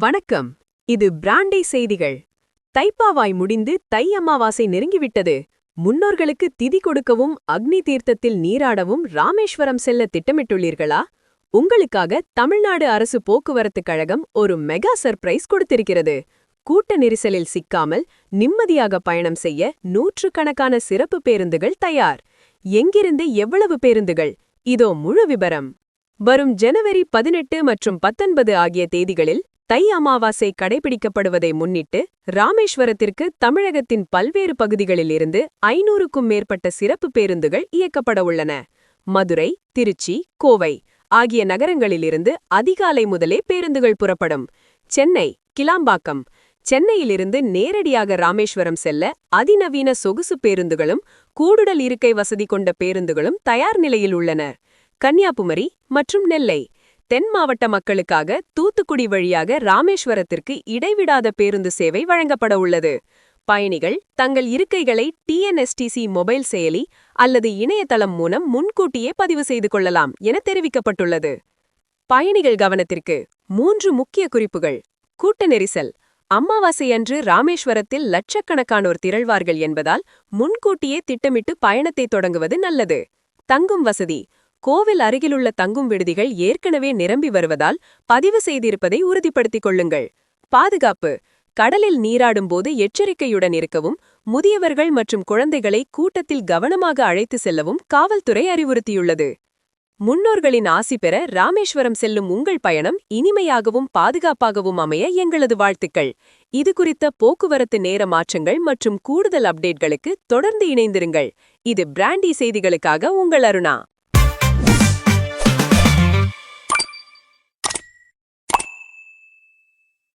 வணக்கம். இது பிராண்டே செய்திகள். தைப்பாவாய் முடிந்து தை அமாவாசை நெருங்கிவிட்டது. முன்னோர்களுக்கு திதி கொடுக்கவும் அக்னி தீர்த்தத்தில் நீராடவும் ராமேஸ்வரம் செல்ல திட்டமிட்டுள்ளீர்களா? உங்களுக்காக தமிழ்நாடு அரசு போக்குவரத்துக் கழகம் ஒரு மெகா சர்ப்ரைஸ் கொடுத்திருக்கிறது. கூட்ட நெரிசலில் சிக்காமல் நிம்மதியாக பயணம் செய்ய நூற்றுக்கணக்கான சிறப்பு பேருந்துகள் தயார். எங்கிருந்து எவ்வளவு பேருந்துகள்? இதோ முழு விபரம். வரும் ஜனவரி 18 மற்றும் 19 ஆகிய தேதிகளில் தை அமாவாசை கடைபிடிக்கப்படுவதை முன்னிட்டு ராமேஸ்வரத்திற்கு தமிழகத்தின் பல்வேறு பகுதிகளிலிருந்து 500க்கும் மேற்பட்ட சிறப்பு பேருந்துகள் இயக்கப்பட உள்ளன. மதுரை, திருச்சி, கோவை ஆகிய நகரங்களிலிருந்து அதிகாலை முதலே பேருந்துகள் புறப்படும். சென்னை, கிளாம்பாக்கம். சென்னையிலிருந்து நேரடியாக ராமேஸ்வரம் செல்ல அதிநவீன சொகுசு பேருந்துகளும் கூடுதல் இருக்கை வசதி கொண்ட பேருந்துகளும் தயார் நிலையில் உள்ளன. கன்னியாகுமரி மற்றும் நெல்லை. தென் மாவட்ட மக்களுக்காக தூத்துக்குடி வழியாக ராமேஸ்வரத்திற்கு இடைவிடாத பேருந்து சேவை வழங்கப்பட உள்ளது. பயணிகள் தங்கள் இருக்கைகளை டிஎன்எஸ்டிசி மொபைல் செயலி அல்லது இணையதளம் மூலம் முன்கூட்டியே பதிவு செய்து கொள்ளலாம் என தெரிவிக்கப்பட்டுள்ளது. பயணிகள் கவனத்திற்கு 3 முக்கிய குறிப்புகள். கூட்ட நெரிசல். அமாவாசையன்று ராமேஸ்வரத்தில் லட்சக்கணக்கானோர் திரள்வார்கள் என்பதால் முன்கூட்டியே திட்டமிட்டு பயணத்தை தொடங்குவது நல்லது. தங்கும் வசதி. கோவில் அருகிலுள்ள தங்கும் விடுதிகள் ஏற்கனவே நிரம்பி வருவதால் பதிவு செய்திருப்பதை உறுதிப்படுத்திக் கொள்ளுங்கள். பாதுகாப்பு. கடலில் நீராடும்போது எச்சரிக்கையுடன் இருக்கவும், முதியவர்கள் மற்றும் குழந்தைகளை கூட்டத்தில் கவனமாக அழைத்து செல்லவும் காவல்துறை அறிவுறுத்தியுள்ளது. முன்னோர்களின் ஆசி பெற ராமேஸ்வரம் செல்லும் உங்கள் பயணம் இனிமையாகவும் பாதுகாப்பாகவும் அமைய எங்களது வாழ்த்துக்கள். இது குறித்த போக்குவரத்து நேர மாற்றங்கள் மற்றும் கூடுதல் அப்டேட்களுக்கு தொடர்ந்து இணைந்திருங்கள். இது பிராண்டி செய்திகளுக்காக உங்கள் அருணா.